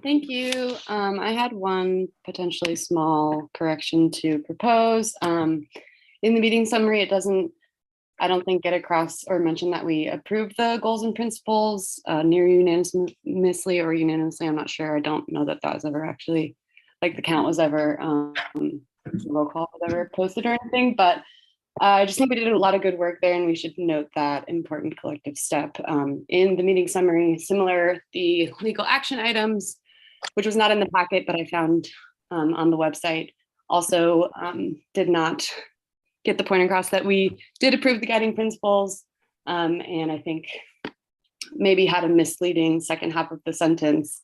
Thank you. I had one potentially small correction to propose. In the meeting summary, it doesn't, I don't think, get across or mention that we approved the goals and principles near unanimously or unanimously. I'm not sure. I don't know that that was ever actually, like the count was ever, roll call was ever posted or anything, but I just think we did a lot of good work there and we should note that important collective step. In the meeting summary, similar, the legal action items, which was not in the packet, but I found on the website, also did not get the point across that we did approve the guiding principles. And I think maybe had a misleading second half of the sentence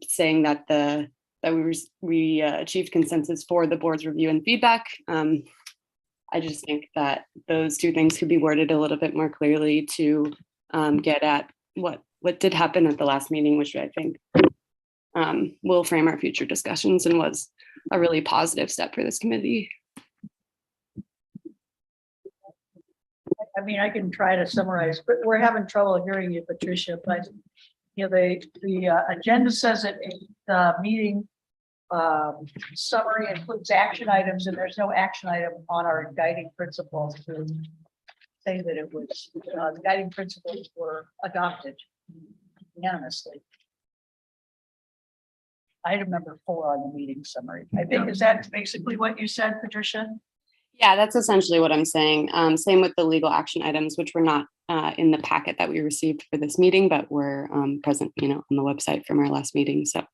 saying that we achieved consensus for the board's review and feedback. I just think that those two things could be worded a little bit more clearly to get at what did happen at the last meeting, which I think will frame our future discussions and was a really positive step for this committee. I mean, I can try to summarize, but we're having trouble hearing you, Patricia. But you know, the agenda says that the meeting summary includes action items, and there's no action item on our guiding principles to say that it was the guiding principles were adopted unanimously. Item number 4 on the meeting summary. I think is that basically what you said, Patricia? Yeah, that's essentially what I'm saying. Same with the legal action items, which were not in the packet that we received for this meeting, but were present, on the website from our last meeting. So.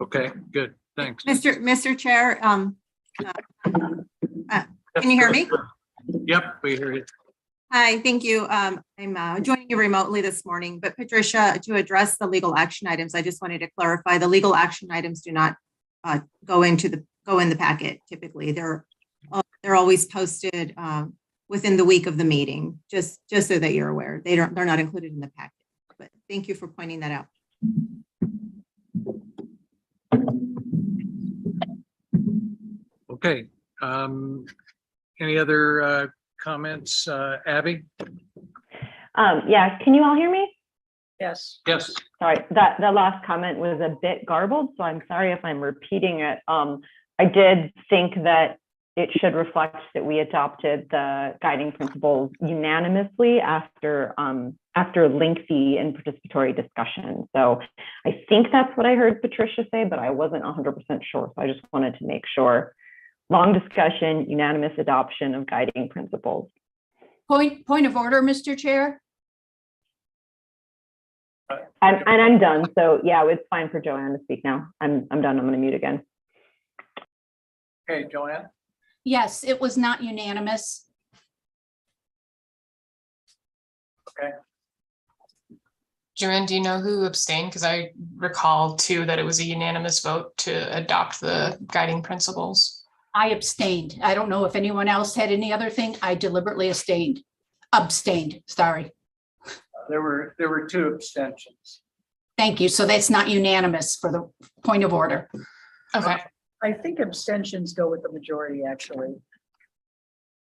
Okay, good. Thanks. Mr. Chair, can you hear me? Yep, we hear you. Hi, thank you. I'm joining you remotely this morning, but Patricia, to address the legal action items, I just wanted to clarify the legal action items do not go in the packet. Typically, they're always posted within the week of the meeting, just so that you're aware. They're not included in the packet. But thank you for pointing that out. Okay. Any other comments, Abby? Yeah, can you all hear me? Yes. Yes. Sorry, the last comment was a bit garbled, so I'm sorry if I'm repeating it. I did think that it should reflect that we adopted the guiding principles unanimously after lengthy and participatory discussion. So I think that's what I heard Patricia say, but I wasn't 100% sure. So I just wanted to make sure. Long discussion, unanimous adoption of guiding principles. Point of order, Mr. Chair. I'm done. So yeah, it's fine for Joanne to speak now. I'm done. I'm going to mute again. Okay, Joanne. Yes, it was not unanimous. Okay. Joanne, do you know who abstained? Because I recall too that it was a unanimous vote to adopt the guiding principles. I abstained. I don't know if anyone else had any other thing. I deliberately abstained, sorry. There were 2 abstentions. Thank you. So that's not unanimous for the point of order. Okay. I think abstentions go with the majority, actually.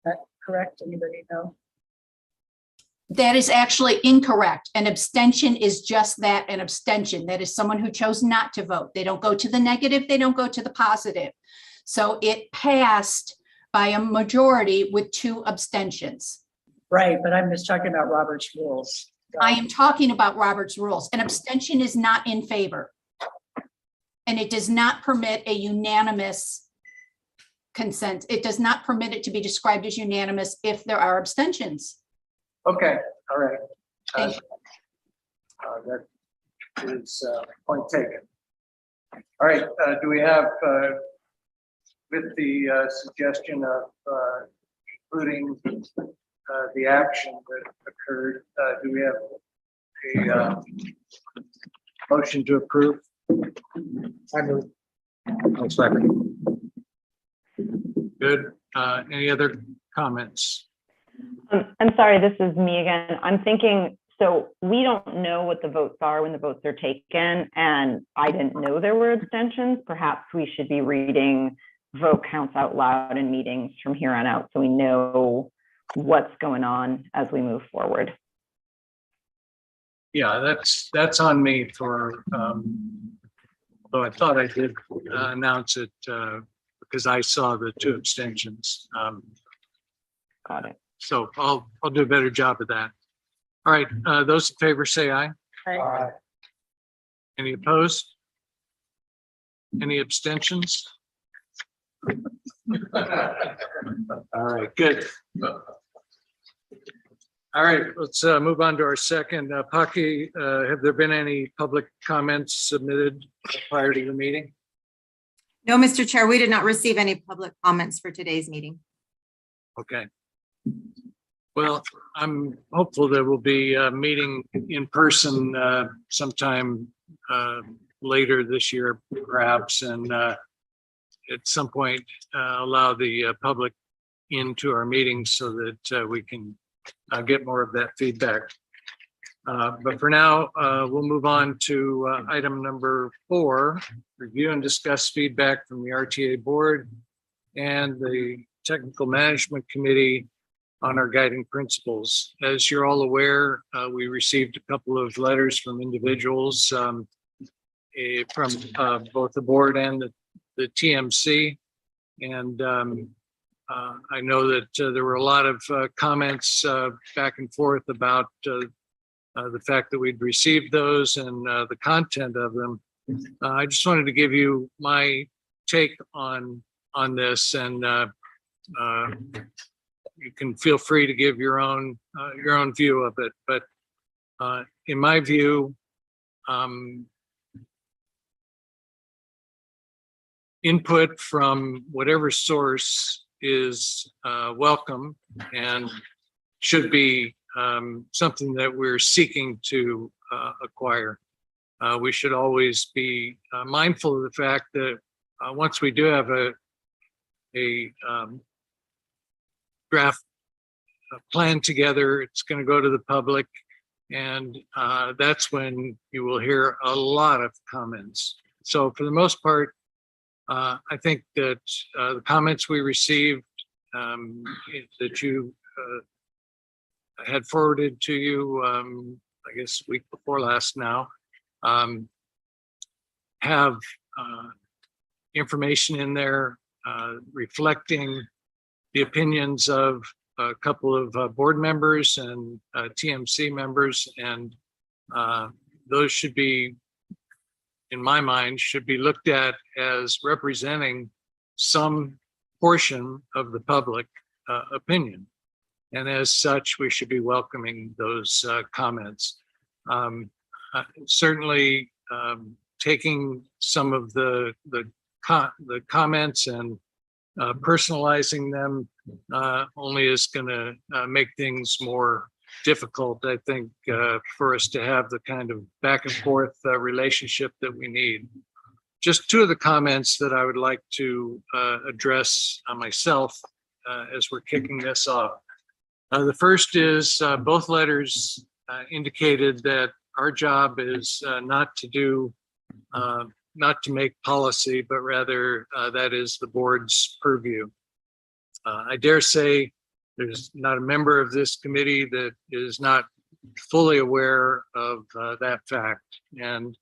That correct? Anybody know? That is actually incorrect. An abstention is just that, an abstention. That is someone who chose not to vote. They don't go to the negative, they don't go to the positive. So it passed by a majority with 2 abstentions. Right, but I'm just talking about Robert's rules. I am talking about Robert's rules. An abstention is not in favor. And it does not permit a unanimous consent. It does not permit it to be described as unanimous if there are abstentions. Okay, all right. Thank you. That is point taken. All right, do we have, with the suggestion of including the action that occurred, do we have a motion to approve? I move. I'll second. Good. Any other comments? I'm sorry, this is me again. I'm thinking, so we don't know what the votes are when the votes are taken, and I didn't know there were abstentions. Perhaps we should be reading vote counts out loud in meetings from here on out so we know what's going on as we move forward. Yeah, that's on me for, though I thought I did announce it because I saw the 2 abstentions. Got it. So I'll do a better job of that. All right, those in favor say aye. I- Any opposed? Any abstentions? All right, good. All right, let's move on to our second. Paki, have there been any public comments submitted prior to the meeting? No, Mr. Chair, we did not receive any public comments for today's meeting. Okay. Well, I'm hopeful that we'll be meeting in person sometime later this year, perhaps, and at some point allow the public into our meetings so that we can get more of that feedback. But for now, we'll move on to item number 4, review and discuss feedback from the RTA board and the Technical Management Committee on our guiding principles. As you're all aware, we received a couple of letters from individuals from both the board and the TMC. And I know that there were a lot of comments back and forth about the fact that we'd received those and the content of them. I just wanted to give you my take on this, and you can feel free to give your own view of it. But in my view, input from whatever source is welcome and should be something that we're seeking to acquire. We should always be mindful of the fact that once we do have a draft plan together, it's going to go to the public, and that's when you will hear a lot of comments. So for the most part, I think that the comments we received that you had forwarded to you, I guess week before last now, have information in there reflecting the opinions of a couple of board members and TMC members, and those should be, in my mind, should be looked at as representing some portion of the public opinion. And as such, we should be welcoming those comments. Certainly, taking some of the comments and personalizing them only is going to make things more difficult, I think, for us to have the kind of back and forth relationship that we need. Just 2 of the comments that I would like to address myself as we're kicking this off. The first is both letters indicated that our job is not to make policy, but rather that is the board's purview. I dare say there's not a member of this committee that is not fully aware of that fact. And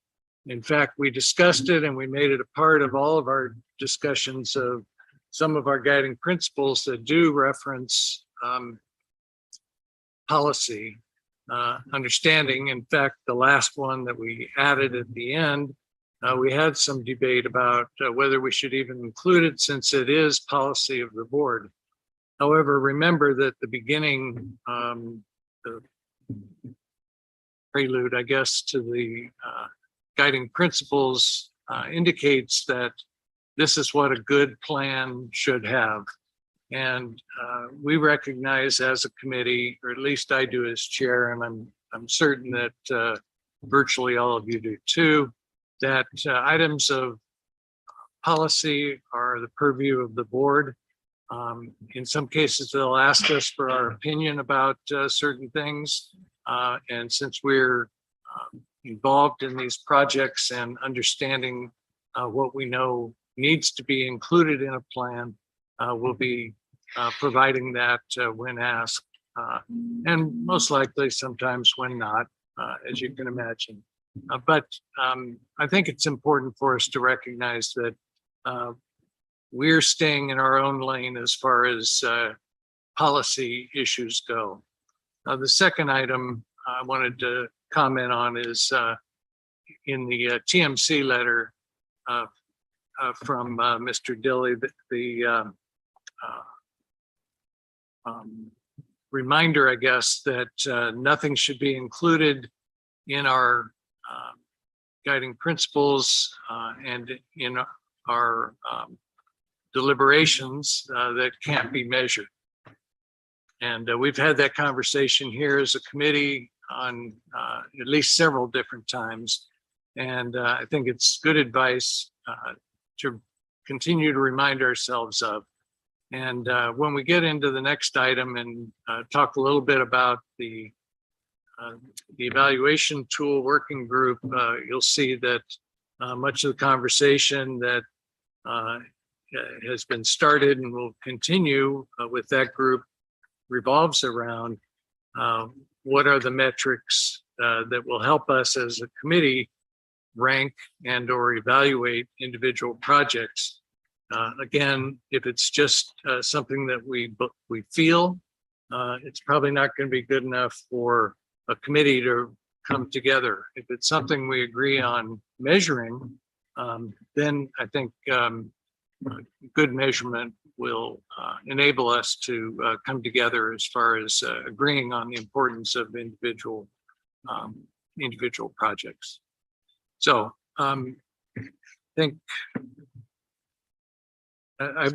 in fact, we discussed it and we made it a part of all of our discussions of some of our guiding principles that do reference policy, understanding. In fact, the last one that we added at the end, we had some debate about whether we should even include it, since it is policy of the board. However, remember that the beginning, the prelude, I guess, to the guiding principles indicates that this is what a good plan should have. And we recognize as a committee, or at least I do as chair, and I'm certain that virtually all of you do too, that items of policy are the purview of the board. In some cases, they'll ask us for our opinion about certain things. And since we're involved in these projects and understanding what we know needs to be included in a plan, we'll be providing that when asked, and most likely sometimes when not. as you can imagine. But I think it's important for us to recognize that we're staying in our own lane as far as policy issues go. The second item I wanted to comment on is in the TMC letter from Mr. Dilly, the reminder, I guess, that nothing should be included in our guiding principles and in our deliberations that can't be measured. And we've had that conversation here as a committee on at least several different times. And I think it's good advice to continue to remind ourselves of. And when we get into the next item and talk a little bit about the evaluation tool working group, you'll see that much of the conversation that has been started and will continue with that group revolves around what are the metrics that will help us as a committee rank and or evaluate individual projects. Again, if it's just something that we feel, it's probably not going to be good enough for a committee to come together. If it's something we agree on measuring, then I think good measurement will enable us to come together as far as agreeing on the importance of individual projects. So I think I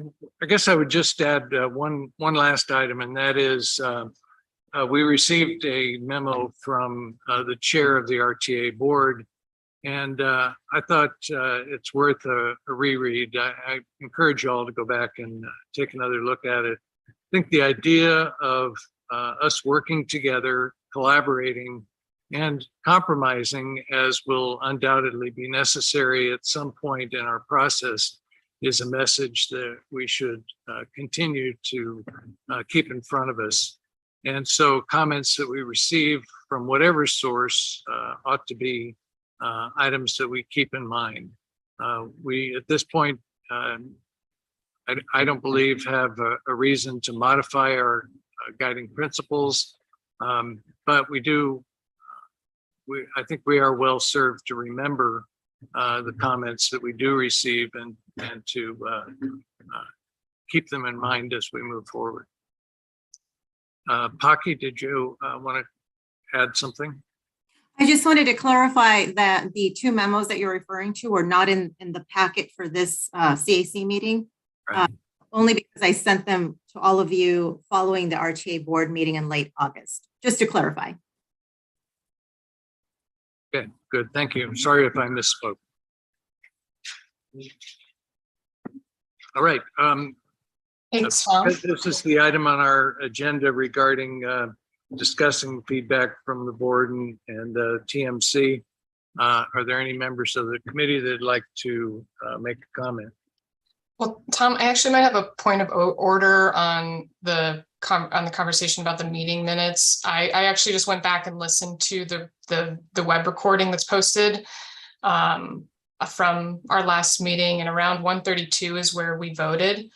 guess I would just add one last item, and that is we received a memo from the chair of the RTA board, and I thought it's worth a reread. I encourage you all to go back and take another look at it. I think the idea of us working together, collaborating, and compromising, as will undoubtedly be necessary at some point in our process, is a message that we should continue to keep in front of us. And so comments that we receive from whatever source ought to be items that we keep in mind. We, at this point, I don't believe have a reason to modify our guiding principles, but we do, I think we are well served to remember the comments that we do receive and to keep them in mind as we move forward. Pocky, did you want to add something? I just wanted to clarify that the two memos that you're referring to were not in the packet for this CAC meeting. Right. Only because I sent them to all of you following the RTA board meeting in late August, just to clarify. Okay, good. Thank you. Sorry if I misspoke. All right. Thanks, Tom. This is the item on our agenda regarding discussing feedback from the board and TMC. Are there any members of the committee that'd like to make a comment? Well, Tom, I actually might have a point of order on the conversation about the meeting minutes. I actually just went back and listened to the web recording that's posted from our last meeting, and around 1:32 is where we voted.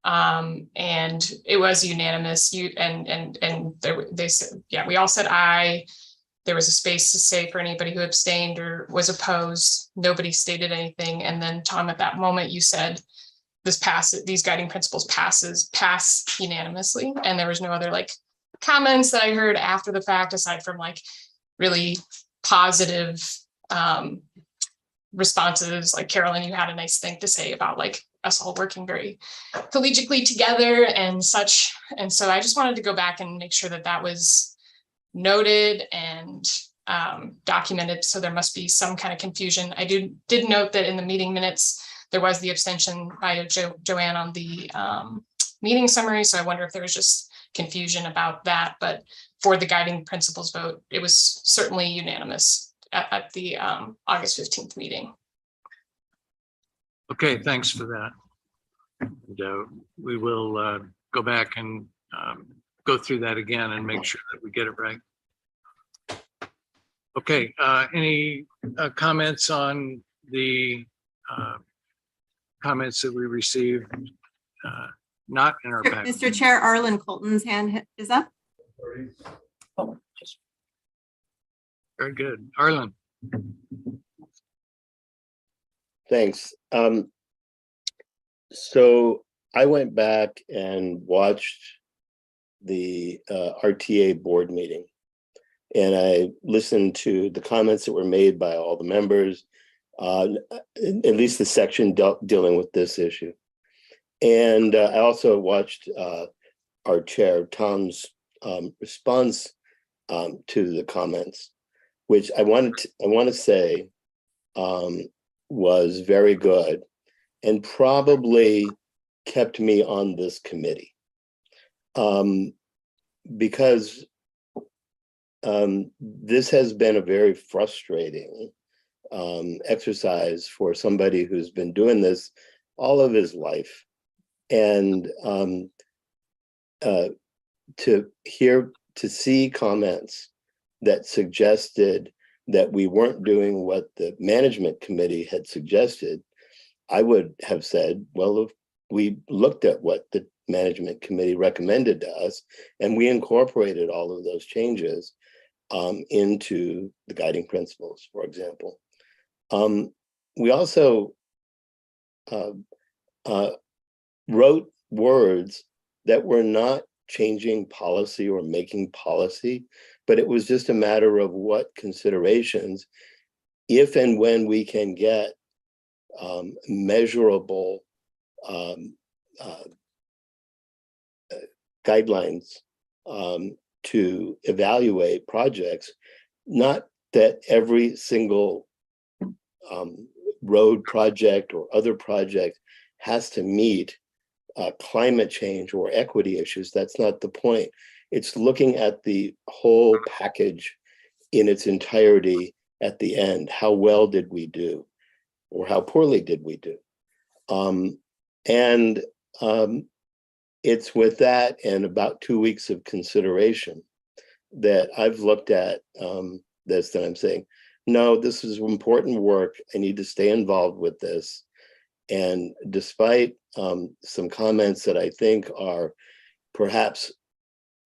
And it was unanimous. They said, yeah, we all said aye. There was a space to say for anybody who abstained or was opposed. Nobody stated anything. And then Tom, at that moment, you said these guiding principles pass unanimously. And there was no other like comments that I heard after the fact, aside from like really positive responses. Like Carolyn, you had a nice thing to say about like us all working very collegially together and such. And so I just wanted to go back and make sure that that was noted and documented. So there must be some kind of confusion. I did note that in the meeting minutes, there was the abstention by Joanne on the meeting summary. So I wonder if there was just confusion about that. But for the guiding principles vote, it was certainly unanimous at the August 15th meeting. Okay, thanks for that. And, we will go back and go through that again and make sure that we get it right. Okay, any comments on the comments that we received? Not in our package. Mr. Chair, Arlen Colton's hand is up. Oh, just Very good. Arlen, Thanks. So I went back and watched the RTA board meeting. And I listened to the comments that were made by all the members, at least the section dealing with this issue. And I also watched our chair, Tom's response to the comments, which I want to say was very good and probably kept me on this committee. Because this has been a very frustrating exercise for somebody who's been doing this all of his life. And to see comments that suggested that we weren't doing what the management committee had suggested, I would have said, well, if we looked at what the management committee recommended to us and we incorporated all of those changes into the guiding principles, for example. We also wrote words that were not changing policy or making policy, but it was just a matter of what considerations, if and when we can get measurable guidelines to evaluate projects, not that every single road project or other project has to meet climate change or equity issues. That's not the point. It's looking at the whole package in its entirety at the end. How well did we do? Or how poorly did we do? It's with that and about 2 weeks of consideration that I've looked at this, that I'm saying, no, this is important work. I need to stay involved with this. And despite some comments that I think are perhaps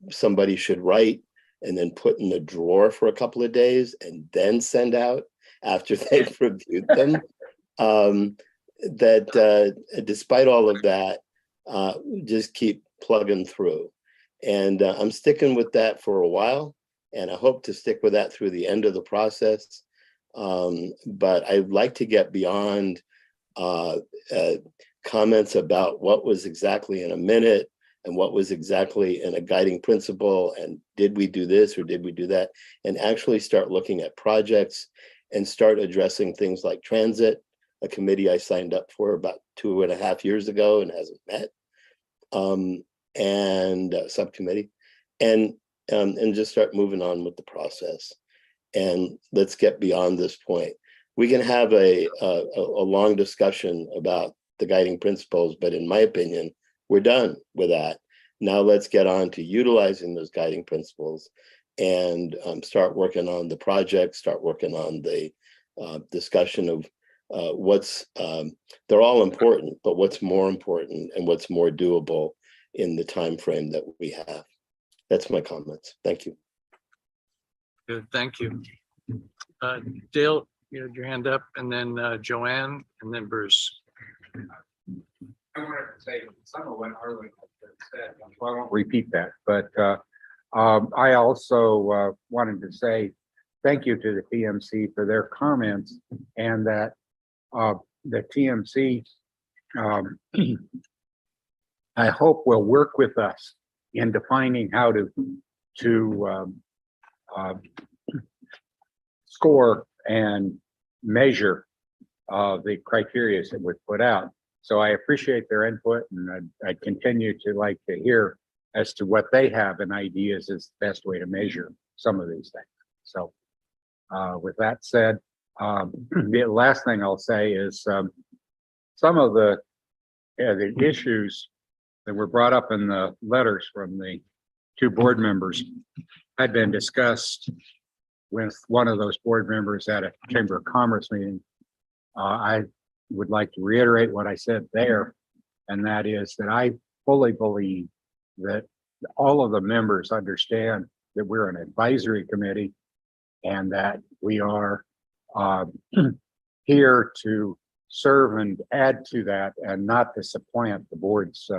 somebody should write and then put in the drawer for a couple of days and then send out after they've reviewed them, despite all of that, just keep plugging through. And I'm sticking with that for a while, and I hope to stick with that through the end of the process. But I'd like to get beyond comments about what was exactly in a minute and what was exactly in a guiding principle, and did we do this or did we do that, and actually start looking at projects and start addressing things like transit, a committee I signed up for about 2.5 years ago and hasn't met, and subcommittee, and just start moving on with the process. And let's get beyond this point. We can have a long discussion about the guiding principles, but in my opinion, we're done with that. Now let's get on to utilizing those guiding principles and start working on the project, start working on the discussion of what's, they're all important, but what's more important and what's more doable in the time frame that we have. That's my comments. Thank you. good, thank you. Dale, you had your hand up, and then Joanne, and then Bruce. I wanted to say some of what Arlen said, so I won't repeat that, but I also wanted to say thank you to the TMC for their comments, and that the TMC, I hope, will work with us in defining how to score and measure the criteria that we put out. So I appreciate their input, and I continue to like to hear as to what they have and ideas is the best way to measure some of these things. So with that said, the last thing I'll say is some of the issues that were brought up in the letters from the two board members had been discussed with one of those board members at a Chamber of Commerce meeting. I would like to reiterate what I said there, and that is that I fully believe that all of the members understand that we're an advisory committee and that we are here to serve and add to that and not to supplant the board's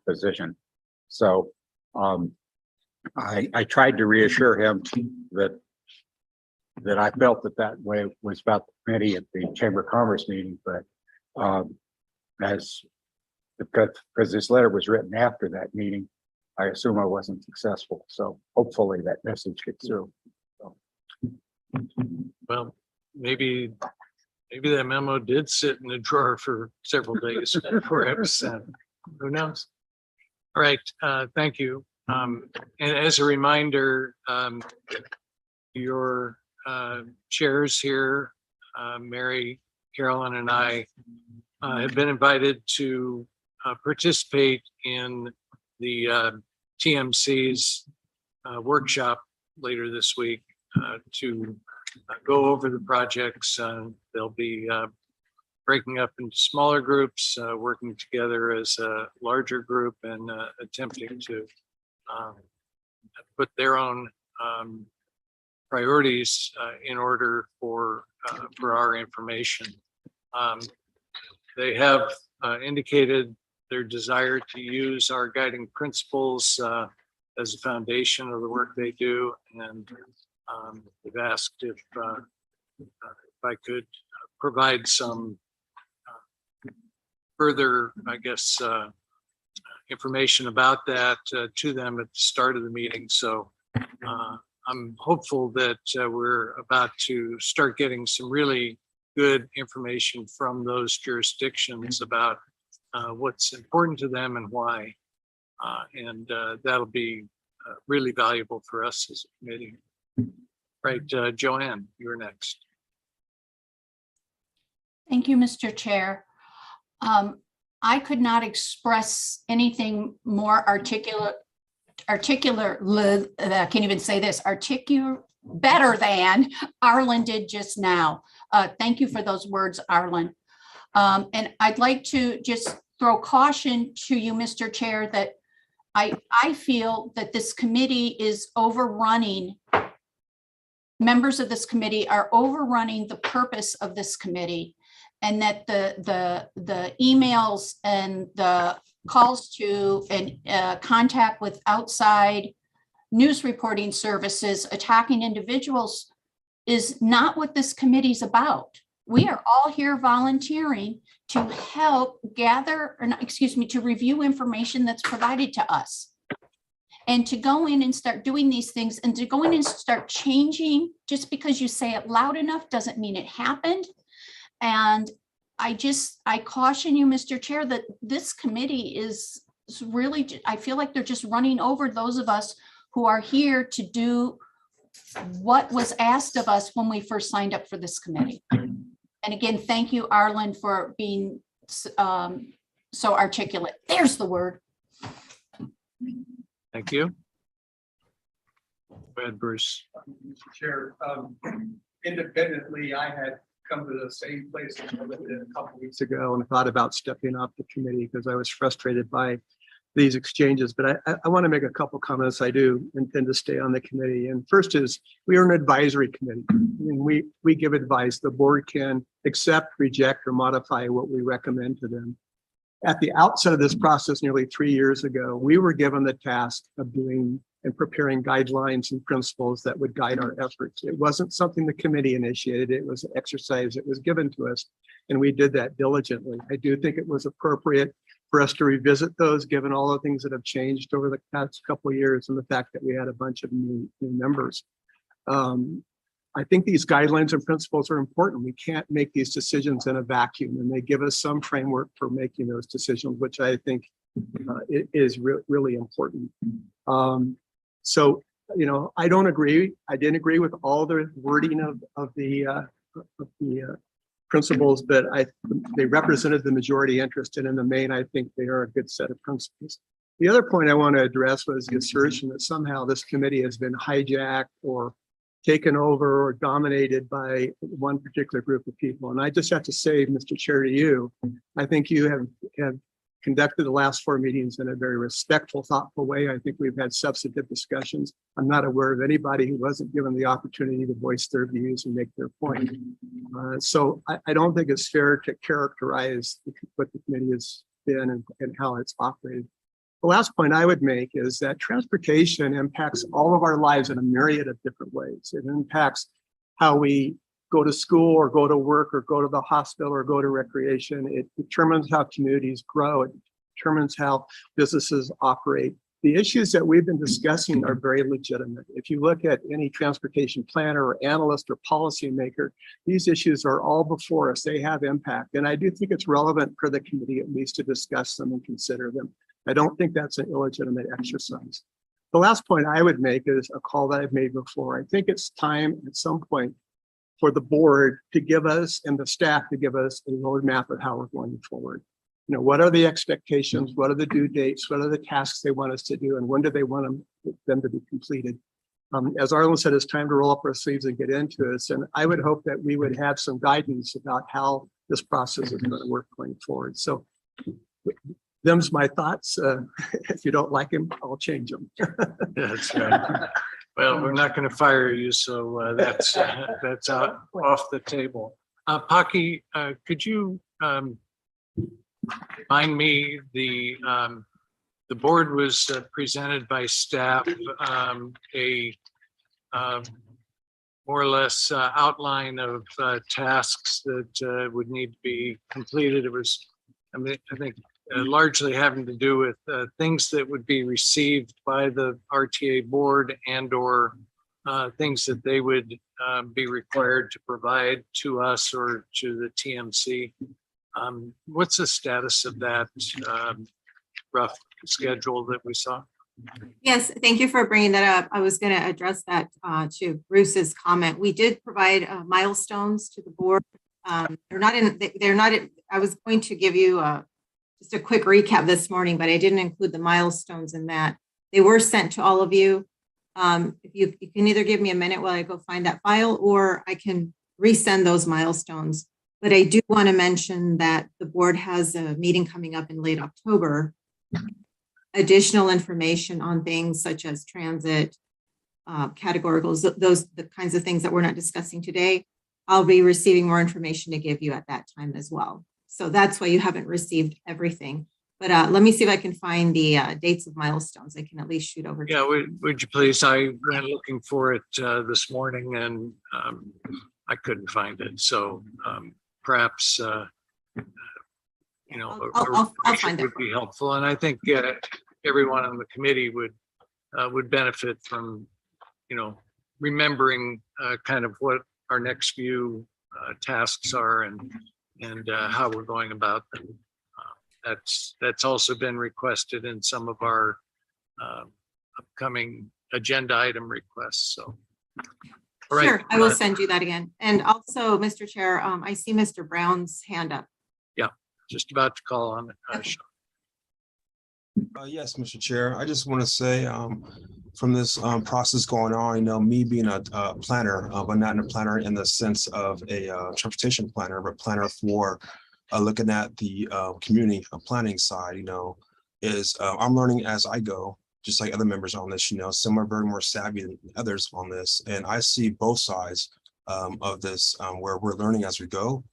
position. So I tried to reassure him that I felt that way was about the committee at the Chamber of Commerce meeting, but because this letter was written after that meeting, I assume I wasn't successful. So hopefully that message gets through. So. Well, maybe that memo did sit in the drawer for several days before it was sent. Who knows? All right, thank you. And as a reminder, your chairs here, Mary, Carolyn, and I have been invited to participate in the TMC's workshop later this week to go over the projects. They'll be breaking up into smaller groups, working together as a larger group, and attempting to put their own priorities in order for our information. They have indicated their desire to use our guiding principles as a foundation of the work they do, and they've asked if I could provide some further, I guess, information about that to them at the start of the meeting. So I'm hopeful that we're about to start getting some really good information from those jurisdictions about what's important to them and why. And that'll be really valuable for us as a committee. Right, Joanne, you're next. Thank you, Mr. Chair. I could not express anything more articulate, I can't even say this, better than Arlen did just now. Thank you for those words, Arlen. And I'd like to just throw caution to you, Mr. Chair, that I feel that this committee is overrunning. Members of this committee are overrunning the purpose of this committee, and that the emails and the calls to and contact with outside news reporting services attacking individuals is not what this committee's about. We are all here volunteering to help gather, or not, excuse me, to review information that's provided to us. And to go in and start doing these things, and to go in and start changing just because you say it loud enough doesn't mean it happened. And I caution you, Mr. Chair, that this committee is really, I feel like they're just running over those of us who are here to do what was asked of us when we first signed up for this committee. And again, thank you, Arlen, for being so articulate. There's the word. Thank you. Go ahead, Bruce. Mr. Chair, independently, I had come to the same place as I lived in a couple of weeks ago and thought about stepping off the committee because I was frustrated by these exchanges. But I want to make a couple comments. I do intend to stay on the committee. And first is, we are an advisory committee. And we give advice. The board can accept, reject, or modify what we recommend to them. At the outset of this process nearly 3 years ago, we were given the task of doing and preparing guidelines and principles that would guide our efforts. It wasn't something the committee initiated. It was an exercise that was given to us, and we did that diligently. I do think it was appropriate for us to revisit those, given all the things that have changed over the past couple of years and the fact that we had a bunch of new members. I think these guidelines and principles are important. We can't make these decisions in a vacuum, and they give us some framework for making those decisions, which I think is really important. So, you know, I don't agree. I didn't agree with all the wording of the principles, but they represented the majority interest, and in the main, I think they are a good set of principles. The other point I want to address was the assertion that somehow this committee has been hijacked or taken over or dominated by one particular group of people. And I just have to say, Mr. Chair, to you, I think you have conducted the last 4 meetings in a very respectful, thoughtful way. I think we've had substantive discussions. I'm not aware of anybody who wasn't given the opportunity to voice their views and make their point. So I don't think it's fair to characterize what the committee has been and how it's operated. The last point I would make is that transportation impacts all of our lives in a myriad of different ways. It impacts how we go to school or go to work or go to the hospital or go to recreation. It determines how communities grow. It determines how businesses operate. The issues that we've been discussing are very legitimate. If you look at any transportation planner or analyst or policymaker, these issues are all before us. They have impact. And I do think it's relevant for the committee at least to discuss them and consider them. I don't think that's an illegitimate exercise. The last point I would make is a call that I've made before. I think it's time at some point for the board to give us and the staff to give us a roadmap of how we're going forward. You know, what are the expectations? What are the due dates? What are the tasks they want us to do? And when do they want them to be completed? As Arlen said, it's time to roll up our sleeves and get into this. And I would hope that we would have some guidance about how this process is going to work going forward. So them's my thoughts. If you don't like them, I'll change them. That's right. Well, we're not going to fire you, so that's out off the table. Paki, could you remind me the board was presented by staff a more or less outline of tasks that would need to be completed. It was, I think, largely having to do with things that would be received by the RTA board and or things that they would be required to provide to us or to the TMC. What's the status of that rough schedule that we saw? Yes, thank you for bringing that up. I was going to address that to Bruce's comment. We did provide milestones to the board. They're not in, I was going to give you just a quick recap this morning, but I didn't include the milestones in that. They were sent to all of you. If you can either give me a minute while I go find that file, or I can resend those milestones. But I do want to mention that the board has a meeting coming up in late October. Additional information on things such as transit, categoricals, the kinds of things that we're not discussing today. I'll be receiving more information to give you at that time as well. So that's why you haven't received everything. But let me see if I can find the dates of milestones. I can at least shoot over. Yeah, would you please? I went looking for it this morning and I couldn't find it. So perhaps, you know, I'll find it. Would be helpful. And I think everyone on the committee would benefit from, you know, remembering kind of what our next few tasks are and how we're going about them. That's also been requested in some of our upcoming agenda item requests. So, all right. Sure, I will send you that again. And also, Mr. Chair, I see Mr. Brown's hand up. Yeah, just about to call on it. Okay. Yes, Mr. Chair. I just want to say from this process going on, you know, me being a planner, but not a planner in the sense of a transportation planner, but planner for looking at the community planning side, you know, is I'm learning as I go, just like other members on this, you know, some are very more savvy than others on this. And I see both sides of this where we're learning as we go,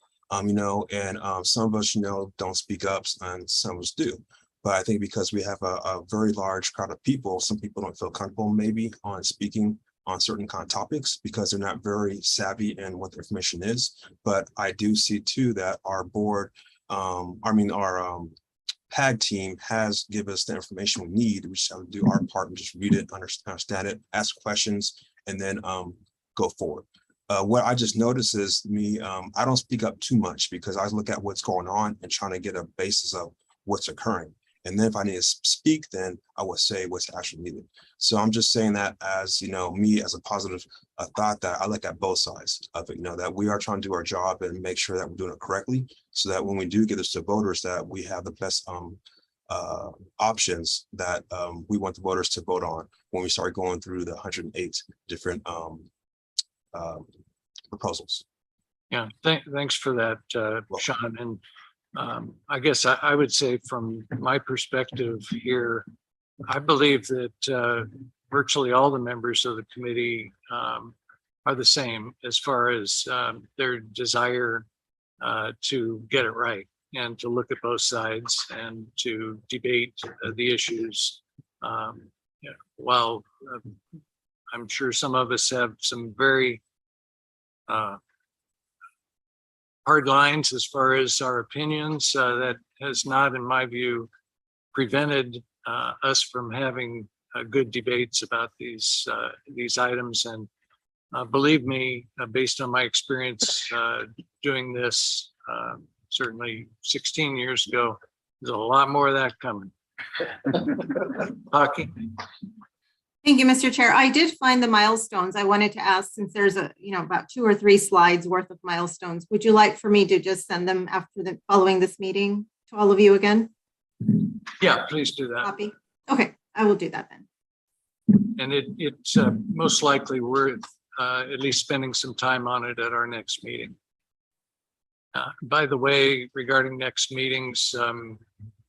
you know, and some of us, you know, don't speak up and some of us do. But I think because we have a very large crowd of people, some people don't feel comfortable maybe on speaking on certain kind of topics because they're not very savvy in what the information is. But I do see too that our board, our PAG team has given us the information we need. We just have to do our part and just read it, understand it, ask questions, and then go forward. What I just noticed is I don't speak up too much because I look at what's going on and trying to get a basis of what's occurring. And then if I need to speak, then I would say what's actually needed. So I'm just saying that as, you know, me as a positive thought that I look at both sides of it, you know, that we are trying to do our job and make sure that we're doing it correctly so that when we do get this to voters, that we have the best options that we want the voters to vote on when we start going through the 108 different proposals. Yeah, thanks for that, Sean. And I guess I would say from my perspective here, I believe that virtually all the members of the committee are the same as far as their desire to get it right and to look at both sides and to debate the issues. While I'm sure some of us have some very hard lines as far as our opinions, that has not, in my view, prevented us from having good debates about these items. And believe me, based on my experience doing this, certainly 16 years ago, there's a lot more of that coming. Hockey. Thank you, Mr. Chair. I did find the milestones. I wanted to ask, since there's about 2 or 3 slides worth of milestones, would you like for me to just send them following this meeting to all of you again? Yeah, please do that. Copy. Okay, I will do that then. And it's most likely worth at least spending some time on it at our next meeting. By the way, regarding next meetings,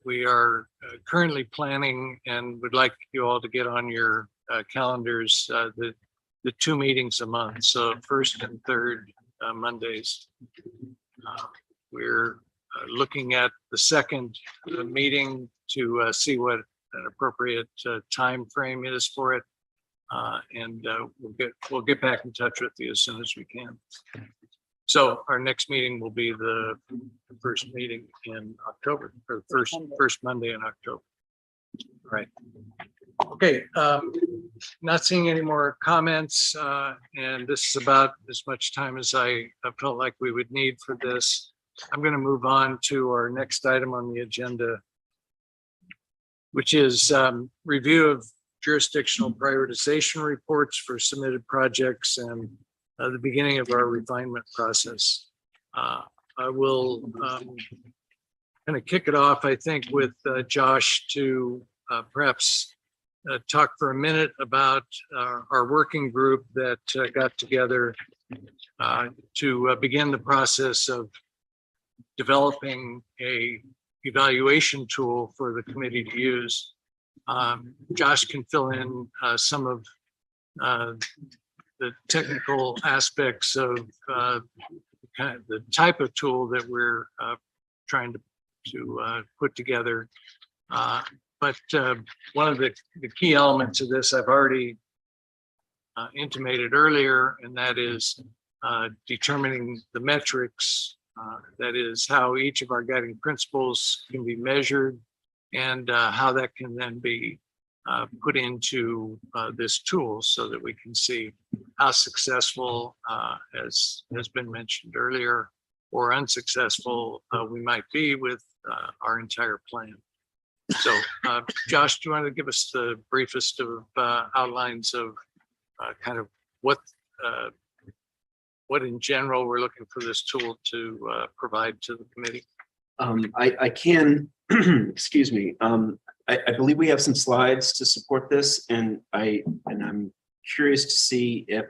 we are currently planning and would like you all to get on your calendars the 2 meetings a month, so first and third Mondays. We're looking at the second meeting to see what an appropriate time frame is for it, and we'll get back in touch with you as soon as we can. So our next meeting will be the first meeting in October, or first Monday in October. Right. Okay, not seeing any more comments, and this is about as much time as I felt like we would need for this. I'm going to move on to our next item on the agenda, which is review of jurisdictional prioritization reports for submitted projects and the beginning of our refinement process. I will kind of kick it off, I think, with Josh to perhaps talk for a minute about our working group that got together to begin the process of developing a evaluation tool for the committee to use. Josh can fill in some of the technical aspects of kind of the type of tool that we're trying to put together. But one of the key elements of this I've already intimated earlier, and that is determining the metrics, that is how each of our guiding principles can be measured and how that can then be put into this tool so that we can see how successful, as has been mentioned earlier, or unsuccessful we might be with our entire plan. So Josh, do you want to give us the briefest of outlines of kind of what in general we're looking for this tool to provide to the committee? I can, excuse me. I believe we have some slides to support this, and I'm curious to see if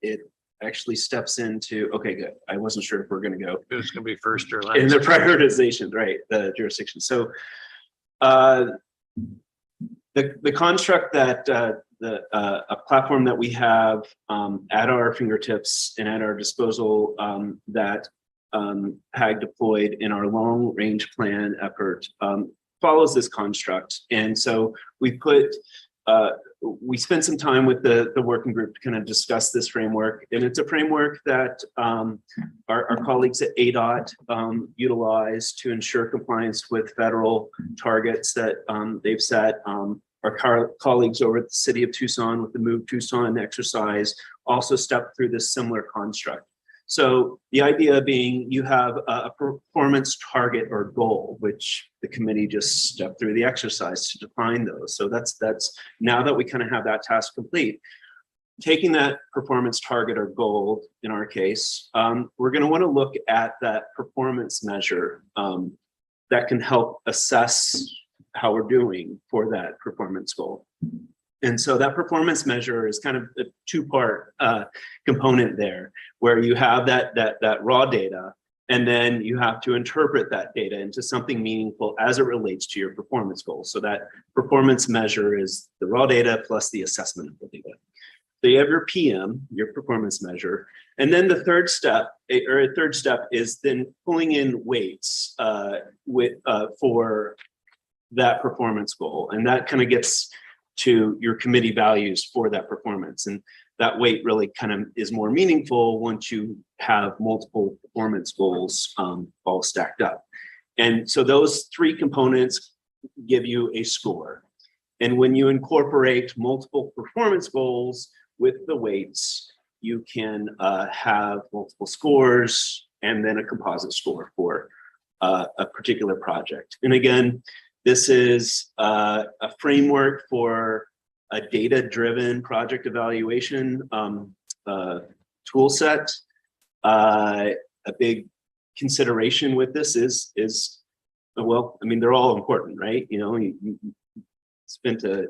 it actually steps into, okay, good. I wasn't sure if we're going to go. It was going to be first or last. In the prioritization, right, the jurisdiction. So the construct that a platform that we have at our fingertips and at our disposal that PAG deployed in our long range plan effort follows this construct. And so we spent some time with the working group to kind of discuss this framework. And it's a framework that our colleagues at ADOT utilize to ensure compliance with federal targets that they've set. Our colleagues over at the City of Tucson with the Move Tucson exercise also stepped through this similar construct. So the idea being you have a performance target or goal, which the committee just stepped through the exercise to define those. So that's now that we kind of have that task complete, taking that performance target or goal in our case, we're going to want to look at that performance measure that can help assess how we're doing for that performance goal. And so that performance measure is kind of a two-part component there, where you have that raw data, and then you have to interpret that data into something meaningful as it relates to your performance goals. So that performance measure is the raw data plus the assessment of the data. So you have your PM, your performance measure, and then the third step is then pulling in weights for that performance goal, and that kind of gets to your committee values for that performance. And that weight really kind of is more meaningful once you have multiple performance goals all stacked up. And so those three components give you a score. And when you incorporate multiple performance goals with the weights, you can have multiple scores and then a composite score for a particular project. And again, this is a framework for a data-driven project evaluation tool set. A big consideration with this is, well, I mean, they're all important, right? You know, you spent a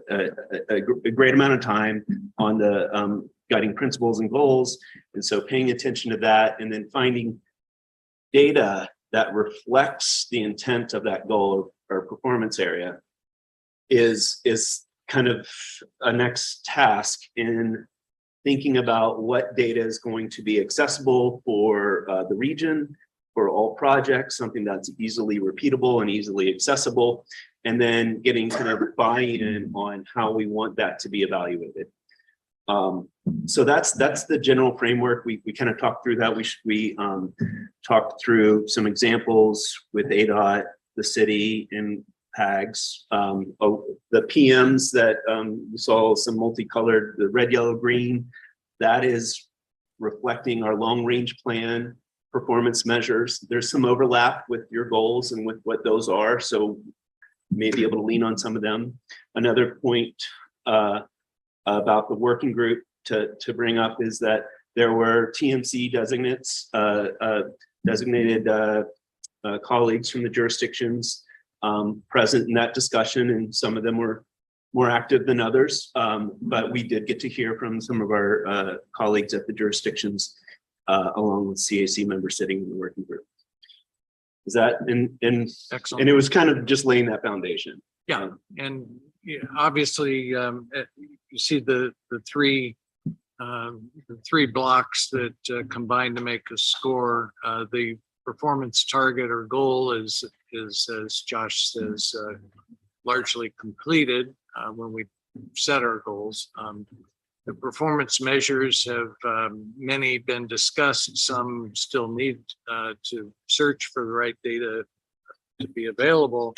great amount of time on the guiding principles and goals. And so paying attention to that and then finding data that reflects the intent of that goal or performance area is kind of a next task in thinking about what data is going to be accessible for the region, for all projects, something that's easily repeatable and easily accessible, and then getting kind of buy-in on how we want that to be evaluated. So that's the general framework. We kind of talked through that. We talked through some examples with ADOT, the city, and PAGs. The PMs that we saw some multicolored, the red, yellow, green, that is reflecting our long-range plan performance measures. There's some overlap with your goals and with what those are, so you may be able to lean on some of them. Another point about the working group to bring up is that there were TMC designates, designated colleagues from the jurisdictions present in that discussion, and some of them were more active than others. But we did get to hear from some of our colleagues at the jurisdictions, along with CAC members sitting in the working group. Is that Excellent. and it was kind of just laying that foundation. Yeah, and obviously, you see the three blocks that combine to make a score. The performance target or goal is as Josh says, largely completed when we set our goals. The performance measures have many been discussed. Some still need to search for the right data to be available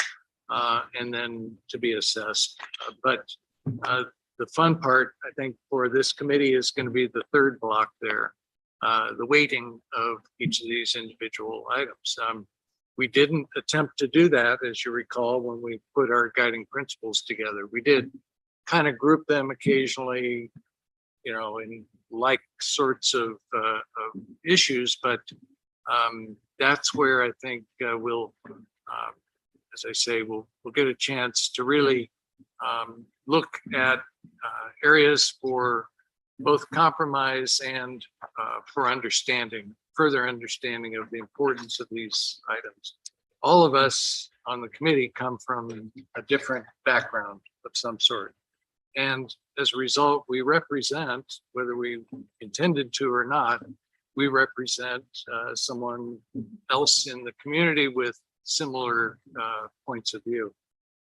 and then to be assessed. But the fun part, I think, for this committee is going to be the third block there, the weighting of each of these individual items. We didn't attempt to do that, as you recall, when we put our guiding principles together. We did kind of group them occasionally, you know, in like sorts of issues, but that's where I think we'll, as I say, we'll get a chance to really look at areas for both compromise and for further understanding of the importance of these items. All of us on the committee come from a different background of some sort. And as a result, we represent, whether we intended to or not, we represent someone else in the community with similar points of view.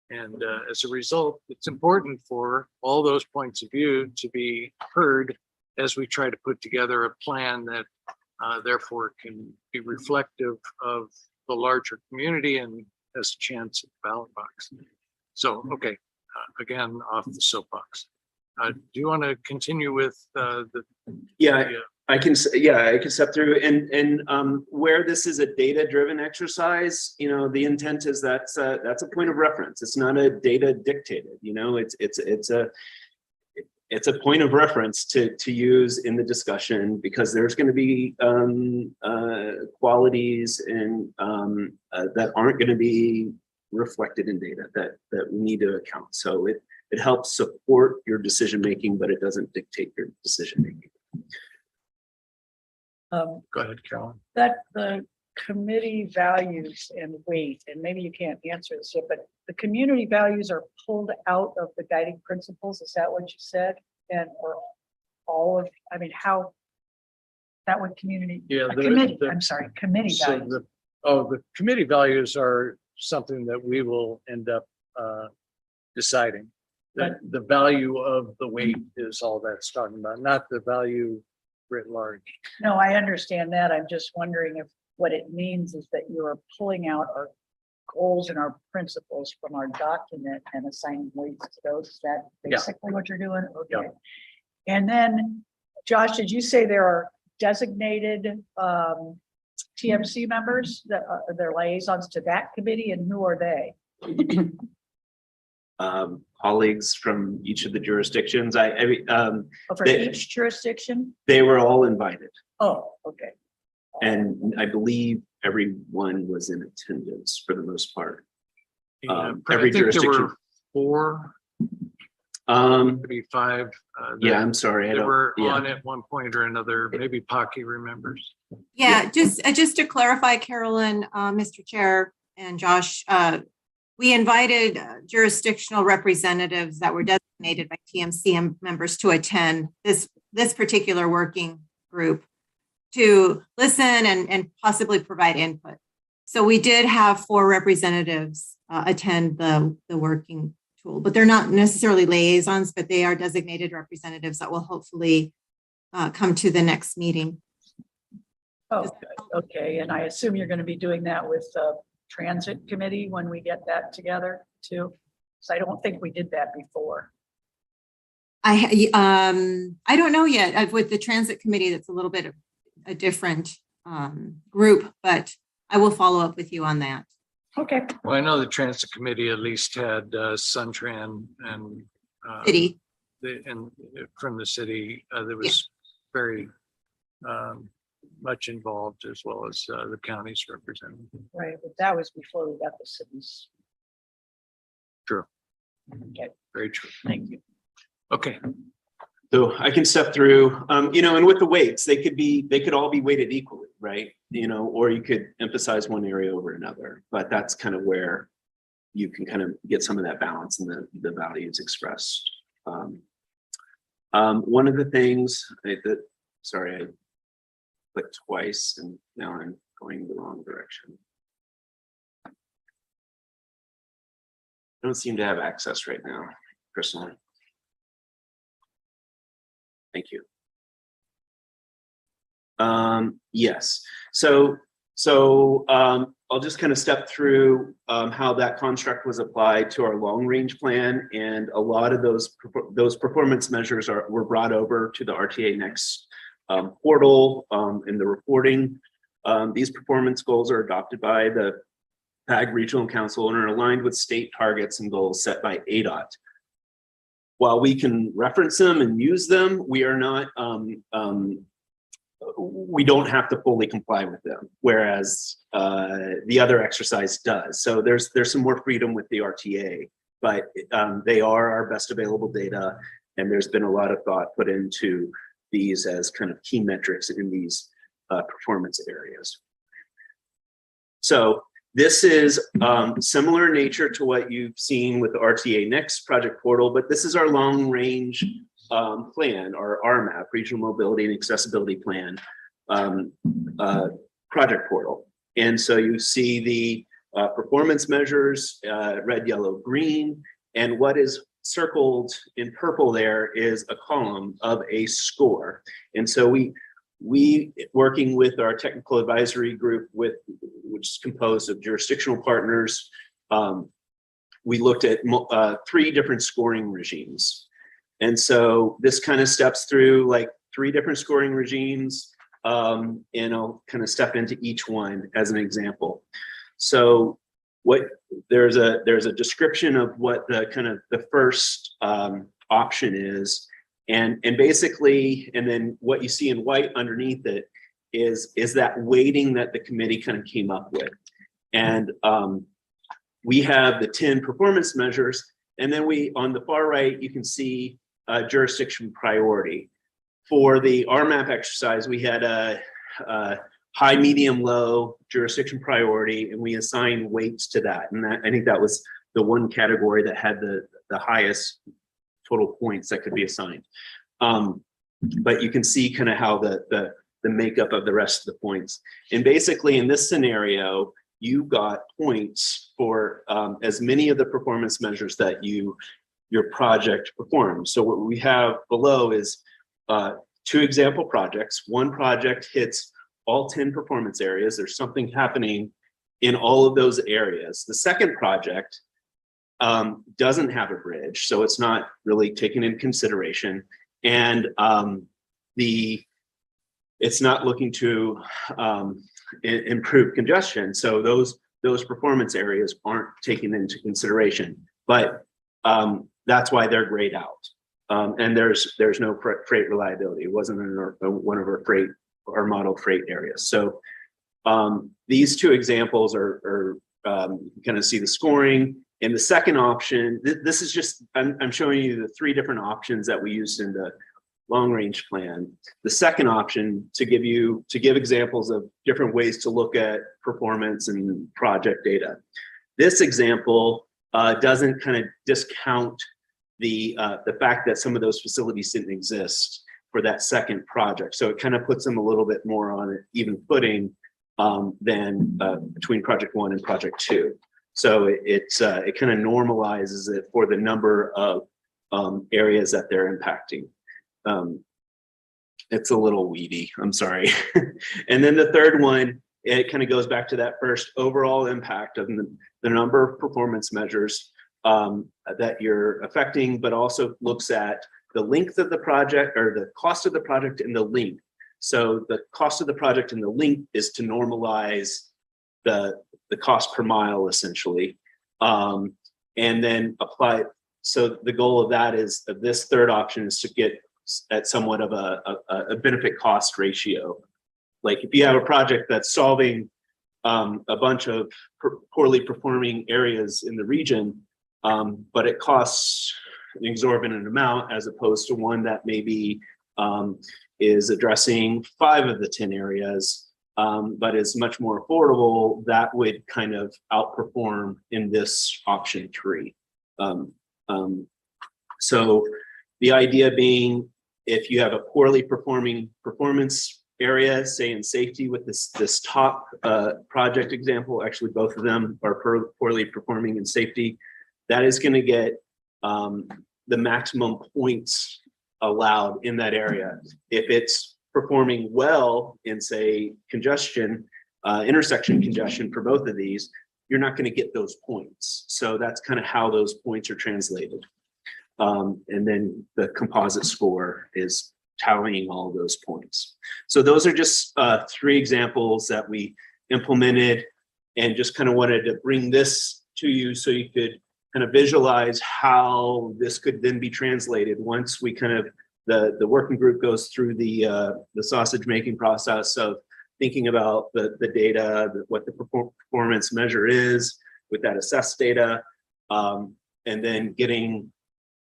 And as a result, it's important for all those points of view to be heard as we try to put together a plan that therefore can be reflective of the larger community and has a chance at the ballot box. So, okay, again, off the soapbox. Do you want to continue with I can step through and where this is a data-driven exercise, you know, the intent is that's a point of reference. It's not a data dictated, you know, it's a point of reference to use in the discussion, because there's going to be qualities and that aren't going to be reflected in data that we need to account. So It helps support your decision-making, but it doesn't dictate your decision-making. Um, Go ahead, Carolyn. that the committee values and weight, and maybe you can't answer this yet, but the community values are pulled out of the guiding principles. Is that what you said? And or all of, I mean, how that would community, Yeah, a committee, I'm sorry, committee So values. the committee values are something that we will end up deciding. The value of the weight is all that's talking about, not the value writ large. No, I understand that. I'm just wondering if what it means is that you are pulling out our goals and our principles from our document and assigning weights to those. Is that Yeah. basically what you're doing? Yeah. Okay. And then, Josh, did you say there are designated TMC members that are their liaisons to that committee, and who are they? Colleagues from each of the jurisdictions. Oh, for They- each jurisdiction? They were all invited, Oh, okay. and I believe everyone was in attendance for the most part. Yeah, Every I think there jurisdiction. were 4, Um, maybe 5. yeah, I'm sorry. I They don't, were yeah. on at one point or another. Maybe Pocky remembers. Yeah, just to clarify, Carolyn, Mr. Chair and Josh, we invited jurisdictional representatives that were designated by TMC members to attend this particular working group to listen and possibly provide input. So we did have 4 representatives attend the working tool, but they're not necessarily liaisons, but they are designated representatives that will hopefully come to the next meeting. Oh, good. Okay, and I assume you're going to be doing that with the transit committee when we get that together too? So I don't think we did that before. I don't know yet. With the transit committee, that's a little bit of a different group, but I will follow up with you on that. Okay, Well, I know the transit committee at least had Suntran and City, and from the city that was very much involved, as well as the county's representative. right, but that was before we got the cities. True. Okay, Very true. thank you. Okay. So I can step through, and with the weights, they could all be weighted equally, right? Or you could emphasize one area over another, but that's kind of where you can kind of get some of that balance and the values expressed. One of the things I clicked twice and now I'm going the wrong direction. I don't seem to have access right now, personally. Thank you. Yes, so I'll just kind of step through how that construct was applied to our long range plan, and a lot of those performance measures were brought over to the RTA Next portal in the reporting. These performance goals are adopted by the PAG Regional Council and are aligned with state targets and goals set by ADOT. While we can reference them and use them, we are not, we don't have to fully comply with them, whereas the other exercise does. So there's some more freedom with the RTA, but they are our best available data, and there's been a lot of thought put into these as kind of key metrics in these performance areas. So this is similar nature to what you've seen with the RTA Next project portal, but this is our long range plan, our RMAP, Regional Mobility and Accessibility Plan project portal. And so you see the performance measures, red, yellow, green, and what is circled in purple there is a column of a score. And so we working with our technical advisory group, which is composed of jurisdictional partners, we looked at 3 different scoring regimes. And so this kind of steps through like 3 different scoring regimes, and I'll kind of step into each one as an example. So there's a description of what the kind of the first option is. And basically, and then what you see in white underneath it is that weighting that the committee kind of came up with. And we have the 10 performance measures, And then on the far right, you can see jurisdiction priority. For the RMAP exercise, we had a high, medium, low jurisdiction priority, and we assigned weights to that. And I think that was the one category that had the highest total points that could be assigned. But you can see kind of how the makeup of the rest of the points. And basically in this scenario, you got points for as many of the performance measures that your project performs. So what we have below is 2 example projects. One project hits all 10 performance areas. There's something happening in all of those areas. The second project doesn't have a bridge, so it's not really taken into consideration. And it's not looking to improve congestion. So those performance areas aren't taken into consideration, but that's why they're grayed out. And there's no freight reliability. It wasn't in one of our model freight areas. So these 2 examples are kind of see the scoring. And the second option, this is just, I'm showing you the 3 different options that we used in the long range plan. The second option to give examples of different ways to look at performance and project data. This example doesn't kind of discount the fact that some of those facilities didn't exist for that second project. So it kind of puts them a little bit more on an even footing than between project 1 and project 2. So it kind of normalizes it for the number of areas that they're impacting. It's a little weedy, I'm sorry. And then the third one, it kind of goes back to that first overall impact of the number of performance measures that you're affecting, but also looks at the length of the project or the cost of the project and the length. So the cost of the project and the length is to normalize the cost per mile essentially, and then apply. So the goal of that is of this third option is to get at somewhat of a benefit cost ratio. Like if you have a project that's solving a bunch of poorly performing areas in the region, but it costs an exorbitant amount as opposed to one that maybe is addressing 5 of the 10 areas, but is much more affordable, that would kind of outperform in this option 3. So the idea being, if you have a poorly performing performance area, say in safety with this top project example, actually both of them are poorly performing in safety, that is going to get the maximum points allowed in that area. If it's performing well in, say, congestion, intersection congestion for both of these, you're not going to get those points. So that's kind of how those points are translated. And then the composite score is tallying all of those points. So those are just 3 examples that we implemented, and just kind of wanted to bring this to you so you could kind of visualize how this could then be translated once we kind of, the working group goes through the sausage making process of thinking about the data, what the performance measure is with that assessed data, and then getting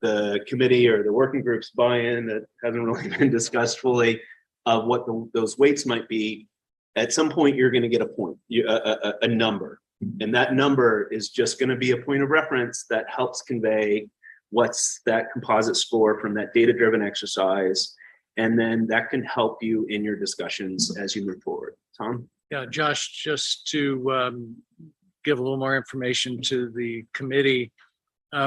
the committee or the working groups buy-in that hasn't really been discussed fully of what those weights might be. At some point, you're going to get a point, a number. And that number is just going to be a point of reference that helps convey what's that composite score from that data-driven exercise. And then that can help you in your discussions as you move forward. Tom? Yeah, Josh, just to give a little more information to the committee,